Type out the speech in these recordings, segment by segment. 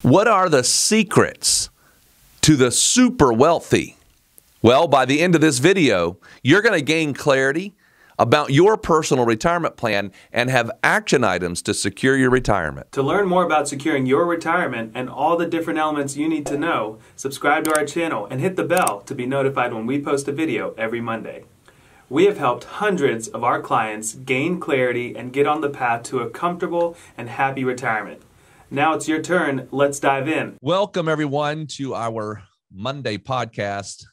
What are the secrets to the super wealthy? Well, by the end of this video, you're going to gain clarity about your personal retirement plan and have action items to secure your retirement. To learn more about securing your retirement and all the different elements you need to know, subscribe to our channel and hit the bell to be notified when we post a video every Monday. We have helped hundreds of our clients gain clarity and get on the path to a comfortable and happy retirement. Now it's your turn. Let's dive in. Welcome, everyone, to our Monday podcast.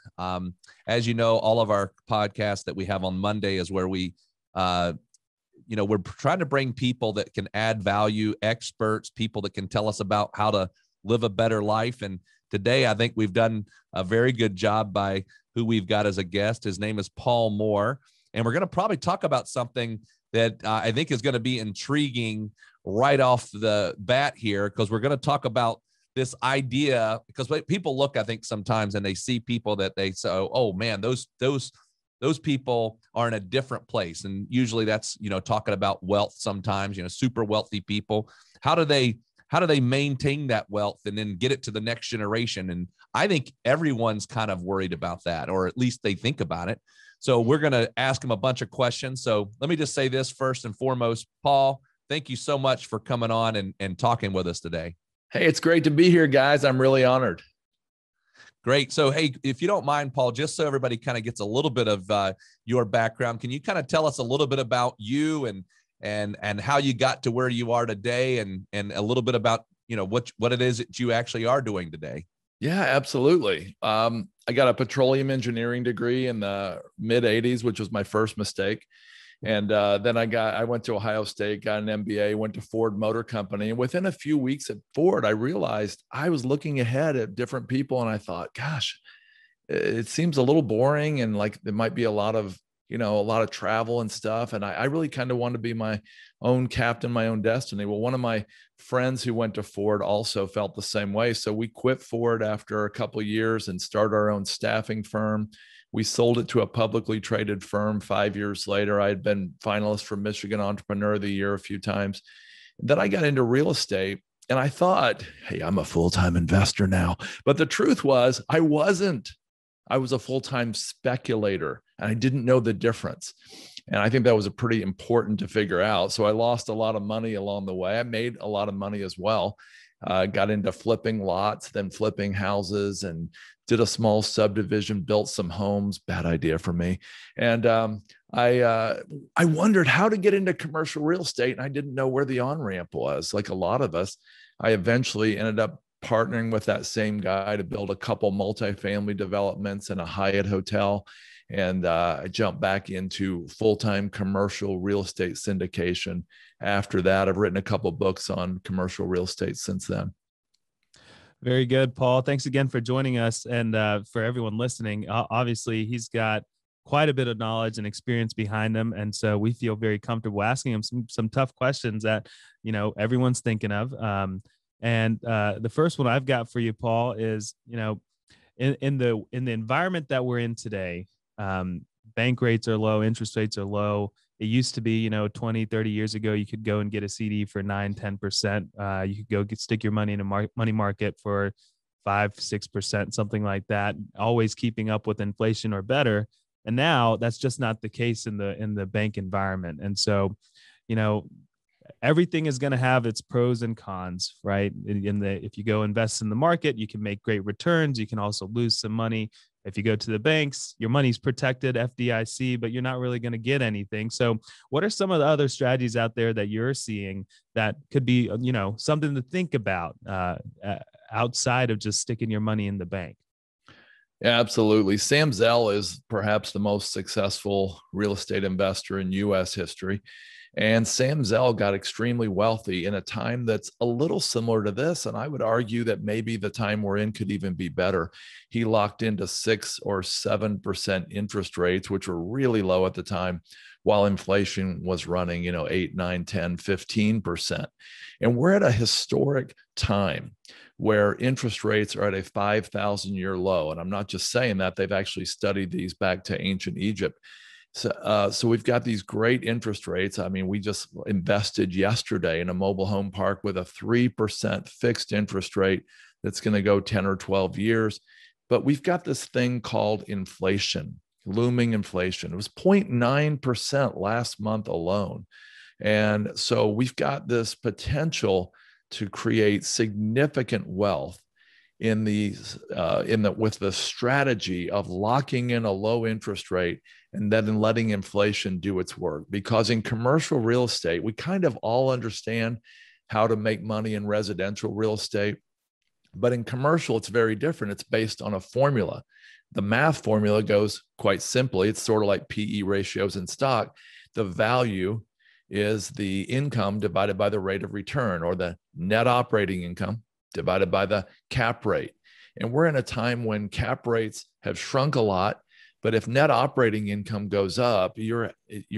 As you know, all of our podcasts that we have on Monday is where we, we're trying to bring people that can add value, experts, people that can tell us about how to live a better life. And today, I think we've done a very good job by who we've got as a guest. His name is Paul Moore. And we're going to probably talk about something that I think is going to be intriguing right off the bat here, because we're going to talk about this idea, because people look, I think, sometimes and they see people that they say, oh man, those people are in a different place. And usually that's, talking about wealth sometimes, super wealthy people. How do they maintain that wealth and then get it to the next generation? And I think everyone's kind of worried about that, or at least they think about it. So we're going to ask him a bunch of questions. So let me just say this first and foremost. Paul, thank you so much for coming on and talking with us today. Hey, it's great to be here, guys. I'm really honored. Great. So, hey, if you don't mind, Paul, just so everybody kind of gets a little bit of your background, can you kind of tell us a little bit about you and how you got to where you are today, and a little bit about, what it is that you actually are doing today? Yeah, absolutely. I got a petroleum engineering degree in the mid 80s, which was my first mistake. And then I went to Ohio State, got an MBA, went to Ford Motor Company. And within a few weeks at Ford, I realized I was looking ahead at different people. And I thought, gosh, it seems a little boring. And like, there might be a lot of travel and stuff. And I really kind of wanted to be my own captain, my own destiny. Well, one of my friends who went to Ford also felt the same way. So we quit Ford after a couple of years and started our own staffing firm. We sold it to a publicly traded firm 5 years later. I had been finalist for Michigan Entrepreneur of the Year a few times. Then I got into real estate and I thought, hey, I'm a full-time investor now. But the truth was I wasn't. I was a full-time speculator and I didn't know the difference. And I think that was pretty important to figure out. So I lost a lot of money along the way. I made a lot of money as well. Got into flipping lots, then flipping houses, and did a small subdivision, built some homes. Bad idea for me. And I wondered how to get into commercial real estate, and I didn't know where the on-ramp was. Like a lot of us, I eventually ended up partnering with that same guy to build a couple multifamily developments and a Hyatt hotel. And I jumped back into full-time commercial real estate syndication. After that, I've written a couple books on commercial real estate since then. Very good, Paul. Thanks again for joining us. And for everyone listening, obviously he's got quite a bit of knowledge and experience behind him. And so we feel very comfortable asking him some tough questions that, everyone's thinking of. And the first one I've got for you, Paul, is, in the environment that we're in today, bank rates are low, interest rates are low. It used to be, 20, 30 years ago, you could go and get a CD for 9, 10%. You could go stick your money in a money market for 5, 6%, something like that, always keeping up with inflation or better. And now that's just not the case in the bank environment. And so, everything is going to have its pros and cons, right? If you go invest in the market, you can make great returns. You can also lose some money. If you go to the banks, your money's protected, FDIC, but you're not really going to get anything. So what are some of the other strategies out there that you're seeing that could be, something to think about outside of just sticking your money in the bank? Yeah, absolutely. Sam Zell is perhaps the most successful real estate investor in U.S. history. And Sam Zell got extremely wealthy in a time that's a little similar to this. And I would argue that maybe the time we're in could even be better. He locked into 6 or 7% interest rates, which were really low at the time, while inflation was running, 8, 9, 10, 15%. And we're at a historic time where interest rates are at a 5,000-year low. And I'm not just saying that, they've actually studied these back to ancient Egypt. So we've got these great interest rates. I mean, we just invested yesterday in a mobile home park with a 3% fixed interest rate that's going to go 10 or 12 years. But we've got this thing called inflation, looming inflation. It was 0.9% last month alone. And so we've got this potential to create significant wealth with the strategy of locking in a low interest rate and then letting inflation do its work. Because in commercial real estate, we kind of all understand how to make money in residential real estate. But in commercial, it's very different. It's based on a formula. The math formula goes quite simply. It's sort of like PE ratios in stock. The value is the income divided by the rate of return, or the net operating income divided by the cap rate. And we're in a time when cap rates have shrunk a lot, but if net operating income goes up, you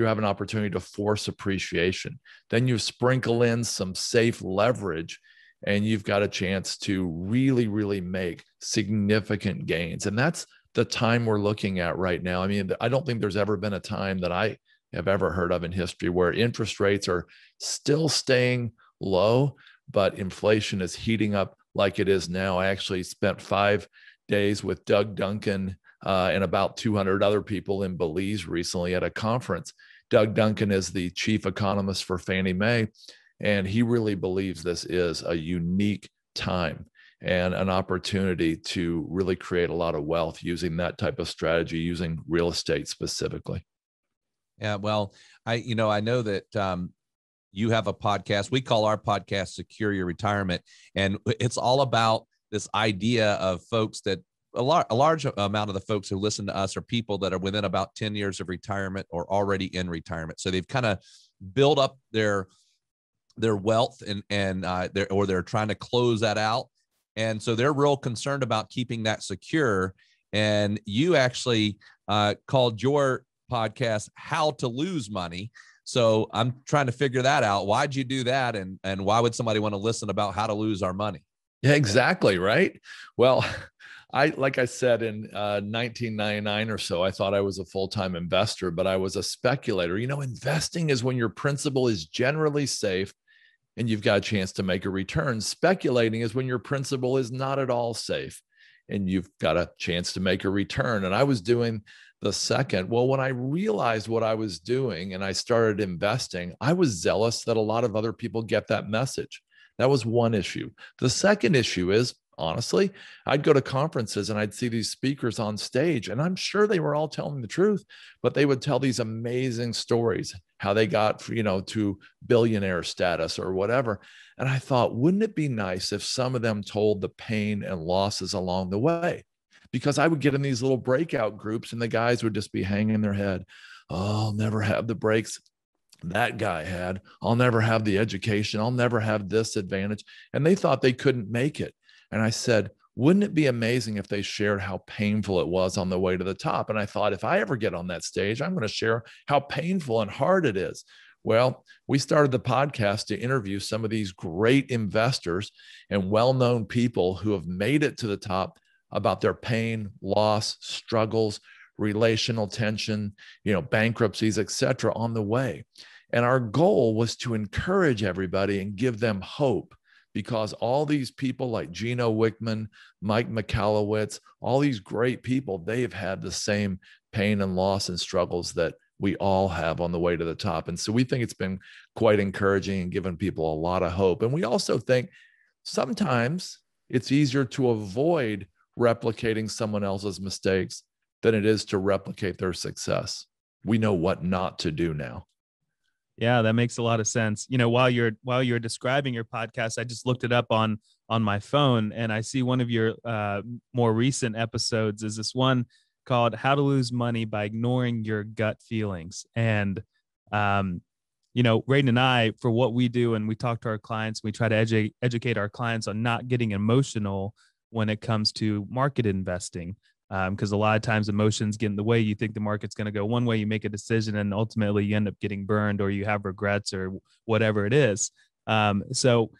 have an opportunity to force appreciation. Then you sprinkle in some safe leverage, and you've got a chance to really, really make significant gains. And that's the time we're looking at right now. I mean, I don't think there's ever been a time that I have ever heard of in history where interest rates are still staying low, but inflation is heating up like it is now. I actually spent 5 days with Doug Duncan and about 200 other people in Belize recently at a conference. Doug Duncan is the chief economist for Fannie Mae, and he really believes this is a unique time and an opportunity to really create a lot of wealth using that type of strategy, using real estate specifically. Yeah, well, I know that you have a podcast. We call our podcast Secure Your Retirement. And it's all about this idea of folks that a large amount of the folks who listen to us are people that are within about 10 years of retirement or already in retirement. So they've kind of built up their wealth and they're trying to close that out. And so they're real concerned about keeping that secure. And you actually called your podcast How to Lose Money. So I'm trying to figure that out. Why'd you do that? And why would somebody want to listen about how to lose our money? Yeah, exactly. Right. Well, like I said, in 1999 or so, I thought I was a full-time investor, but I was a speculator. Investing is when your principal is generally safe and you've got a chance to make a return. Speculating is when your principal is not at all safe and you've got a chance to make a return. And I was doing the second. Well, when I realized what I was doing and I started investing, I was zealous that a lot of other people get that message. That was one issue. The second issue is, honestly, I'd go to conferences and I'd see these speakers on stage, and I'm sure they were all telling the truth, but they would tell these amazing stories, how they got, to billionaire status or whatever. And I thought, wouldn't it be nice if some of them told the pain and losses along the way? Because I would get in these little breakout groups and the guys would just be hanging their head. Oh, I'll never have the breaks that guy had. I'll never have the education. I'll never have this advantage. And they thought they couldn't make it. And I said, wouldn't it be amazing if they shared how painful it was on the way to the top? And I thought, if I ever get on that stage, I'm going to share how painful and hard it is. Well, we started the podcast to interview some of these great investors and well-known people who have made it to the top about their pain, loss, struggles, relational tension, bankruptcies, etc. on the way. And our goal was to encourage everybody and give them hope, because all these people like Gino Wickman, Mike Michalowicz, all these great people, they've had the same pain and loss and struggles that we all have on the way to the top. And so we think it's been quite encouraging and given people a lot of hope. And we also think sometimes it's easier to avoid replicating someone else's mistakes than it is to replicate their success. We know what not to do now. Yeah, that makes a lot of sense. While you're describing your podcast, I just looked it up on my phone, and I see one of your more recent episodes is this one called How to Lose Money by Ignoring Your Gut Feelings. And Raiden and I, for what we do, and we talk to our clients, we try to educate our clients on not getting emotional when it comes to market investing. Because a lot of times emotions get in the way. You think the market's going to go one way, you make a decision, and ultimately you end up getting burned, or you have regrets, or whatever it is. So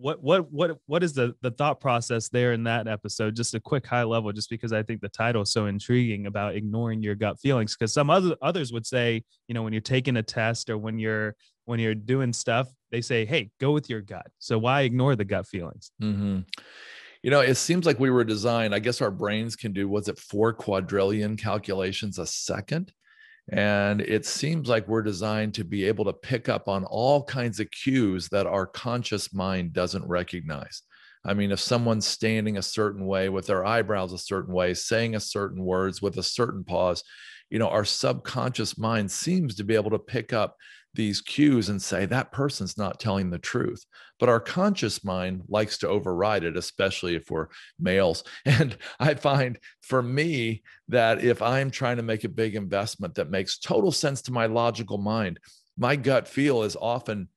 what is the thought process there in that episode? Just a quick high level, just because I think the title is so intriguing about ignoring your gut feelings. Because some others would say, when you're taking a test or when you're doing stuff, they say, hey, go with your gut. So why ignore the gut feelings? Mm-hmm. It seems like we were designed, I guess our brains can do, 4 quadrillion calculations a second? And it seems like we're designed to be able to pick up on all kinds of cues that our conscious mind doesn't recognize. I mean, if someone's standing a certain way with their eyebrows a certain way, saying a certain words with a certain pause, our subconscious mind seems to be able to pick up these cues and say that person's not telling the truth. But our conscious mind likes to override it, especially if we're males. And I find for me that if I'm trying to make a big investment that makes total sense to my logical mind, my gut feel is often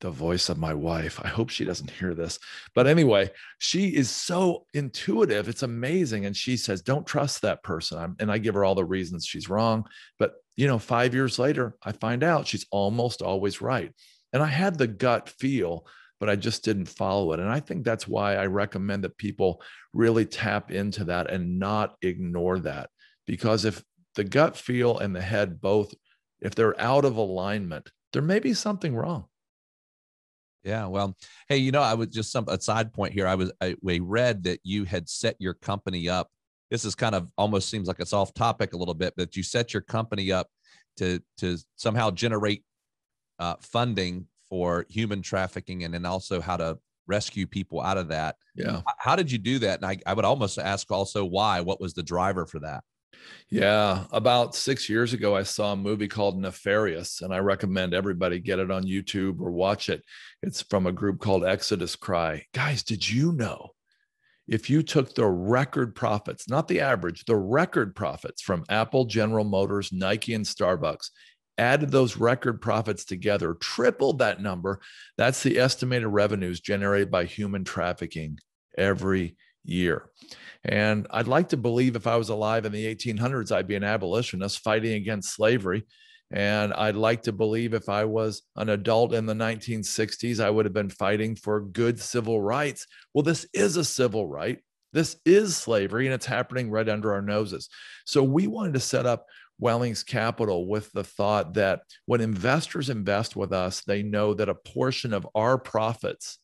the voice of my wife. I hope she doesn't hear this. But anyway, she is so intuitive. It's amazing. And she says, don't trust that person. And I give her all the reasons she's wrong. But, 5 years later, I find out she's almost always right. And I had the gut feel, but I just didn't follow it. And I think that's why I recommend that people really tap into that and not ignore that. Because if the gut feel and the head both, if they're out of alignment, there may be something wrong. Yeah. Well, hey, I would just a side point here. I read that you had set your company up. This is kind of almost seems like it's off topic a little bit, but you set your company up to somehow generate funding for human trafficking and then also how to rescue people out of that. Yeah. How did you do that? And I would almost ask also why, what was the driver for that? Yeah, about 6 years ago, I saw a movie called Nefarious, and I recommend everybody get it on YouTube or watch it. It's from a group called Exodus Cry. Guys, did you know if you took the record profits, not the average, the record profits from Apple, General Motors, Nike, and Starbucks, added those record profits together, tripled that number, that's the estimated revenues generated by human trafficking every year. And I'd like to believe if I was alive in the 1800s, I'd be an abolitionist fighting against slavery. And I'd like to believe if I was an adult in the 1960s, I would have been fighting for good civil rights. Well, this is a civil right. This is slavery, and it's happening right under our noses. So we wanted to set up Wellings Capital with the thought that when investors invest with us, they know that a portion of our profits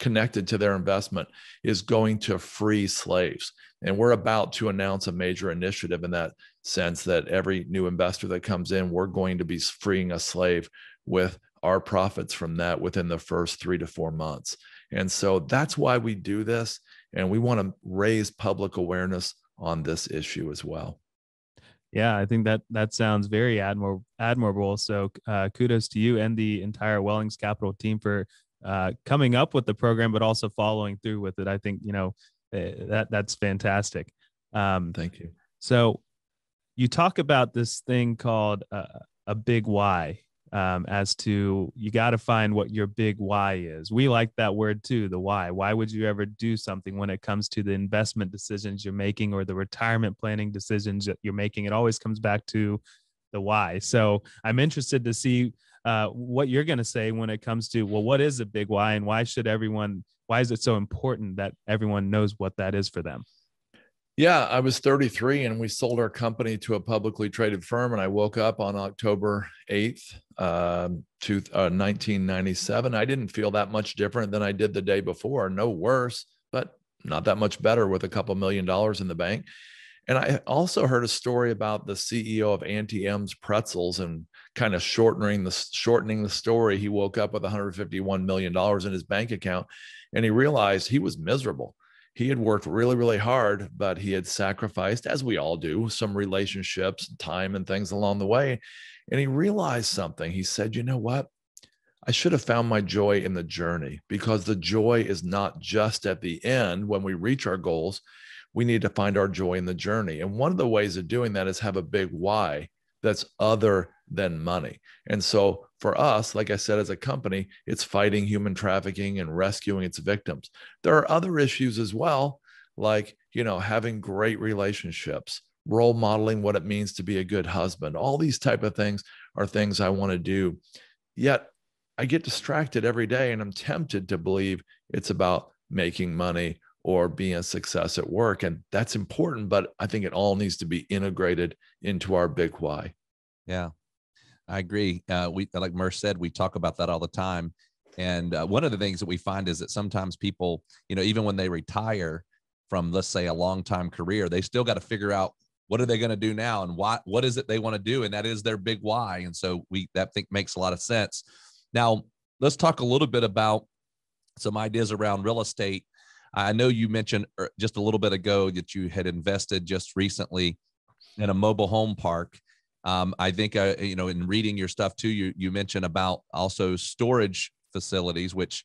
connected to their investment is going to free slaves. And we're about to announce a major initiative in that sense, that every new investor that comes in, we're going to be freeing a slave with our profits from that within the first 3 to 4 months. And so that's why we do this. And we want to raise public awareness on this issue as well. Yeah, I think that sounds very admirable. So kudos to you and the entire Wellings Capital team for coming up with the program, but also following through with it. I think, that's fantastic. Thank you. So you talk about this thing called a big why, as to you got to find what your big why is. We like that word too, the why. Why would you ever do something when it comes to the investment decisions you're making or the retirement planning decisions that you're making? It always comes back to the why. So I'm interested to see what you're going to say when it comes to, well, what is a big why, and why is it so important that everyone knows what that is for them? Yeah, I was 33 and we sold our company to a publicly traded firm. And I woke up on October 8th, 1997. I didn't feel that much different than I did the day before. No worse, but not that much better with a couple $1 million in the bank. And I also heard a story about the CEO of Auntie M's Pretzels, and kind of shortening the story. He woke up with $151 million in his bank account, and he realized he was miserable. He had worked really, really hard, but he had sacrificed, as we all do, some relationships, time, and things along the way. And he realized something. He said, you know what? I should have found my joy in the journey, because the joy is not just at the end when we reach our goals. We need to find our joy in the journey. And one of the ways of doing that is have a big why that's other than money. And so for us, like I said, as a company, it's fighting human trafficking and rescuing its victims. There are other issues as well, like, having great relationships, role modeling what it means to be a good husband. All these type of things are things I want to do. Yet I get distracted every day, and I'm tempted to believe It's about making money or being a success at work. And that's important, but I think it all needs to be integrated into our big why. Yeah, I agree. We, like Murph said, we talk about that all the time. And one of the things that we find is that sometimes people, even when they retire from, let's say, a long time career, they still got to figure out what are they going to do now and what is it they want to do. And that is their big why. And so that think makes a lot of sense. Now, let's talk a little bit about some ideas around real estate. I know you mentioned just a little bit ago that you had invested just recently in a mobile home park. I think, in reading your stuff too, you mentioned about also storage facilities, which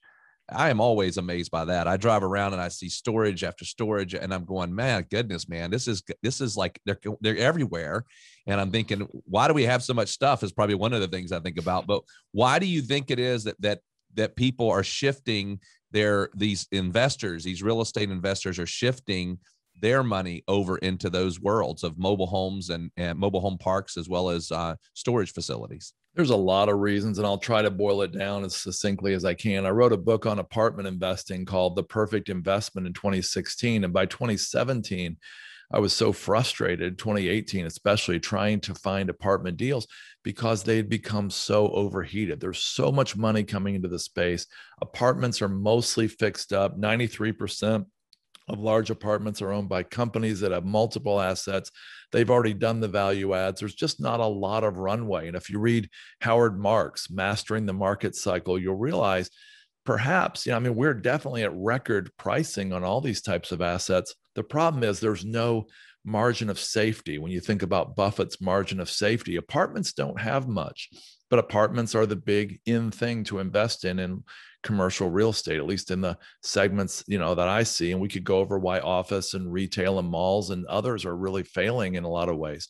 I am always amazed by that. I drive around and I see storage after storage and I'm going, man, goodness, man, this is like, they're everywhere. And I'm thinking, why do we have so much stuff is probably one of the things I think about, but why do you think it is that people are shifting these investors, these real estate investors are shifting their money over into those worlds of mobile homes and mobile home parks, as well as storage facilities? There's a lot of reasons, and I'll try to boil it down as succinctly as I can. I wrote a book on apartment investing called The Perfect Investment in 2016. And by 2017, I was so frustrated, 2018 especially, trying to find apartment deals because they had become so overheated. There's so much money coming into the space. Apartments are mostly fixed up. 93% of large apartments are owned by companies that have multiple assets. They've already done the value adds. There's just not a lot of runway. And if you read Howard Marks, Mastering the Market Cycle, you'll realize perhaps, we're definitely at record pricing on all these types of assets. The problem is there's no margin of safety. When you think about Buffett's margin of safety, apartments don't have much, but apartments are the big in thing to invest in commercial real estate, at least in the segments, that I see. And we could go over why office and retail and malls and others are really failing in a lot of ways.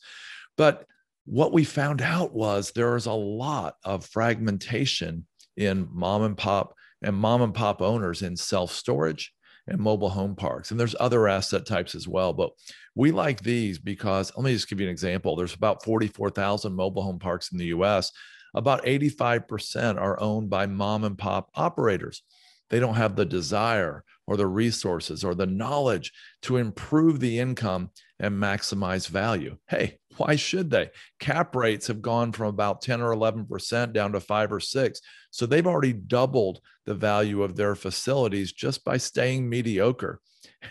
But what we found out was there is a lot of fragmentation in mom and pop owners in self-storage and mobile home parks. And there's other asset types as well, but we like these because, let me just give you an example. There's about 44,000 mobile home parks in the US. About 85% are owned by mom and pop operators. They don't have the desire or the resources or the knowledge to improve the income and maximize value. Hey, why should they? Cap rates have gone from about 10 or 11% down to 5 or 6. So they've already doubled the value of their facilities just by staying mediocre.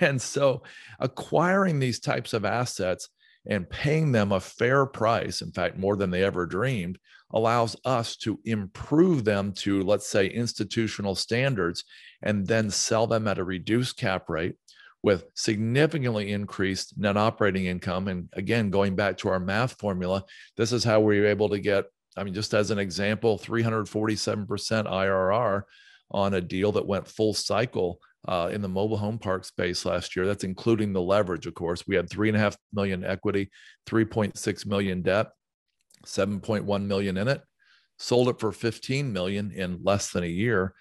And so acquiring these types of assets and paying them a fair price, in fact, more than they ever dreamed, allows us to improve them to, let's say, institutional standards, and then sell them at a reduced cap rate with significantly increased net operating income. And again, going back to our math formula, this is how we were able to get, just as an example, 347% IRR on a deal that went full cycle in the mobile home park space last year. That's including the leverage, of course. We had $3.5 million equity, $3.6 million debt, $7.1 million in it, sold it for $15 million in less than a year.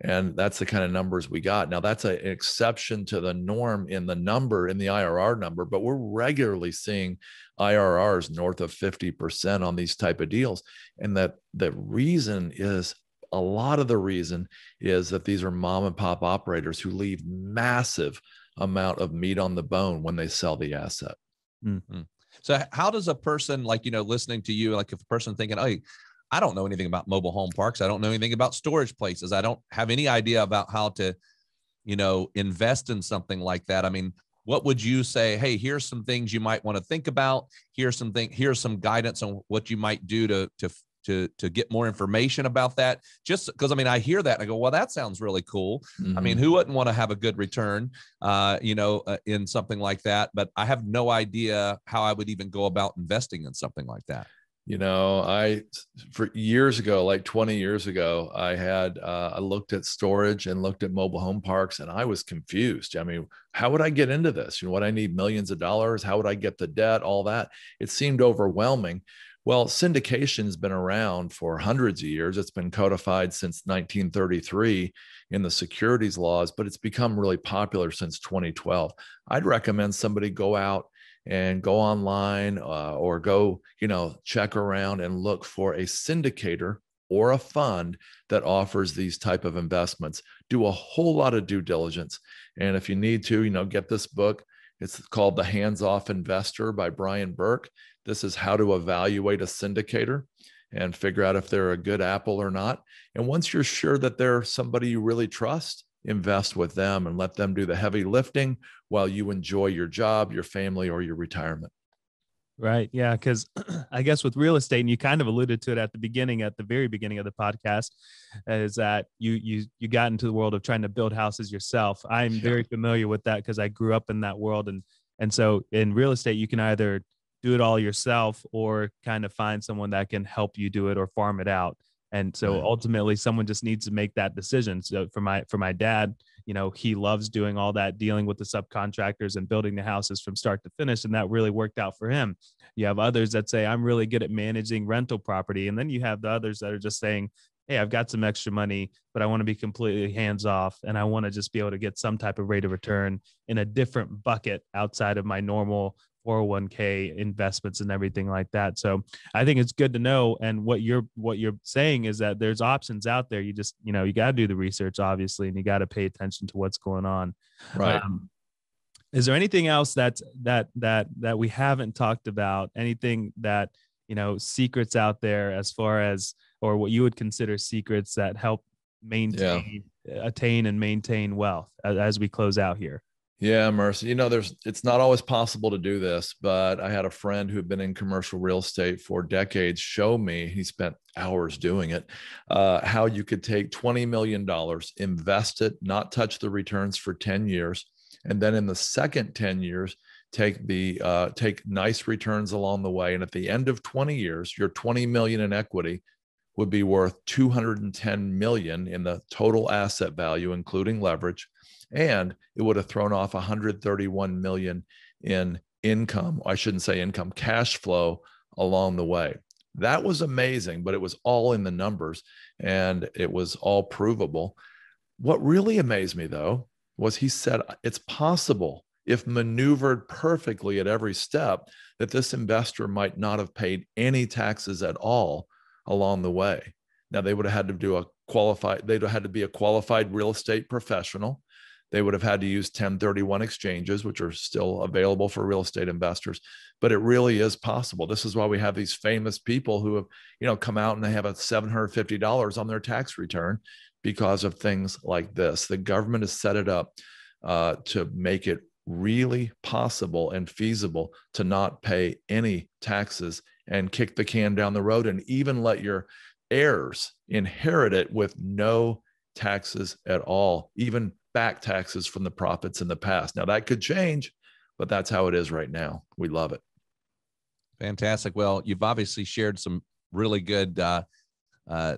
And that's the kind of numbers we got. Now, that's an exception to the norm in the IRR number, but we're regularly seeing IRRs north of 50% on these type of deals. And that the reason is, a lot of the reason is that these are mom and pop operators who leave massive amount of meat on the bone when they sell the asset. Mm-hmm. So how does a person, listening to you, like if a person thinking, oh, I don't know anything about mobile home parks, I don't know anything about storage places, I don't have any idea about how to, invest in something like that. What would you say? Hey, here's some things you might want to think about. Here's some guidance on what you might do to get more information about that. Just because, I hear that and I go, well, that sounds really cool. Mm-hmm. Who wouldn't want to have a good return, in something like that? But I have no idea how I would even go about investing in something like that. For years ago, like 20 years ago, I looked at storage and looked at mobile home parks, and I was confused. How would I get into this? Would I need millions of dollars? How would I get the debt? All that. It seemed overwhelming. Well, syndication has been around for hundreds of years. It's been codified since 1933 in the securities laws, but it's become really popular since 2012. I'd recommend somebody go out and go online or go, check around and look for a syndicator or a fund that offers these type of investments. Do a whole lot of due diligence. And if you need to, get this book. It's called The Hands-Off Investor by Brian Burke. This is how to evaluate a syndicator and figure out if they're a good apple or not. And once you're sure that they're somebody you really trust, invest with them and let them do the heavy lifting while you enjoy your job, your family, or your retirement. Right. Yeah. Because I guess with real estate, and you kind of alluded to it at the very beginning of the podcast, is that you got into the world of trying to build houses yourself. I'm very familiar with that because I grew up in that world. And so in real estate, you can either do it all yourself or kind of find someone that can help you do it or farm it out. And so ultimately someone just needs to make that decision. So for my dad, he loves doing all that, dealing with the subcontractors and building the houses from start to finish. And that really worked out for him. You have others that say, I'm really good at managing rental property. And then you have the others that are just saying, hey, I've got some extra money, but I want to be completely hands off. And I want to just be able to get some type of rate of return in a different bucket outside of my normal 401k investments and everything like that. So I think it's good to know. And what you're saying is that there's options out there. You just, you got to do the research, obviously, and you got to pay attention to what's going on. Right. Is there anything else that we haven't talked about? Anything that, secrets out there as far as, or what you would consider secrets that help attain and maintain wealth as we close out here? Yeah, Mercy. It's not always possible to do this, but I had a friend who had been in commercial real estate for decades show me, he spent hours doing it, how you could take $20 million, invest it, not touch the returns for 10 years. And then in the second 10 years, take nice returns along the way. And at the end of 20 years, your 20 million in equity would be worth 210 million in the total asset value, including leverage. And it would have thrown off 131 million in income. I shouldn't say income, cash flow along the way. That was amazing, but it was all in the numbers and it was all provable. What really amazed me, though, was he said it's possible, if maneuvered perfectly at every step, that this investor might not have paid any taxes at all along the way. Now, they would have had to they'd have had to be a qualified real estate professional. They would have had to use 1031 exchanges, which are still available for real estate investors, but it really is possible. This is why we have these famous people who have, come out and they have a $750 on their tax return because of things like this. The government has set it up to make it really possible and feasible to not pay any taxes and kick the can down the road and even let your heirs inherit it with no taxes at all, even back taxes from the profits in the past. Now that could change, but that's how it is right now. We love it. Fantastic. Well, you've obviously shared some really good, we call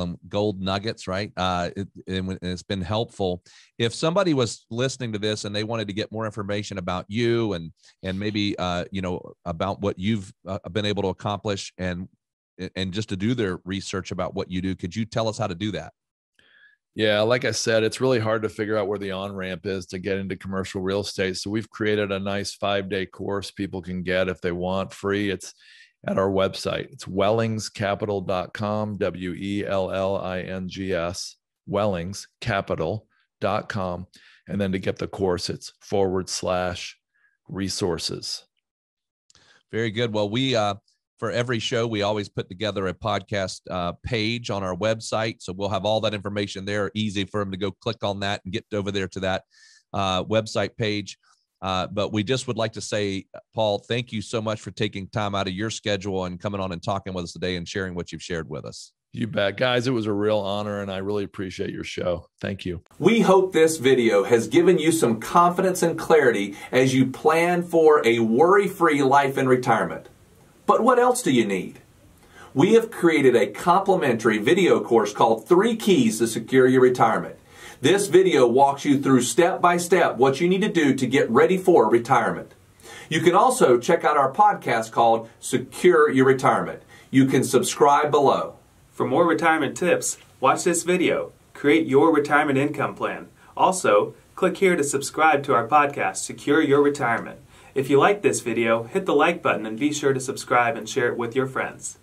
them gold nuggets, right? It's been helpful. If somebody was listening to this and they wanted to get more information about you and maybe, about what you've been able to accomplish and just to do their research about what you do, could you tell us how to do that? Yeah, like I said, it's really hard to figure out where the on-ramp is to get into commercial real estate. So we've created a nice 5-day course people can get if they want free. It's at our website. It's wellingscapital.com, WELLINGS, wellingscapital.com. And then to get the course, it's /resources. Very good. Well, we, for every show, we always put together a podcast page on our website. So we'll have all that information there, easy for them to go click on that and get over there to that website page. But we just would like to say, Paul, thank you so much for taking time out of your schedule and coming on and talking with us today and sharing what you've shared with us. You bet, guys. It was a real honor, and I really appreciate your show. Thank you. We hope this video has given you some confidence and clarity as you plan for a worry-free life in retirement. But what else do you need? We have created a complimentary video course called 3 Keys to Secure Your Retirement. This video walks you through step by step what you need to do to get ready for retirement. You can also check out our podcast called Secure Your Retirement. You can subscribe below. For more retirement tips, watch this video. Create your retirement income plan. Also, click here to subscribe to our podcast, Secure Your Retirement. If you like this video, hit the like button and be sure to subscribe and share it with your friends.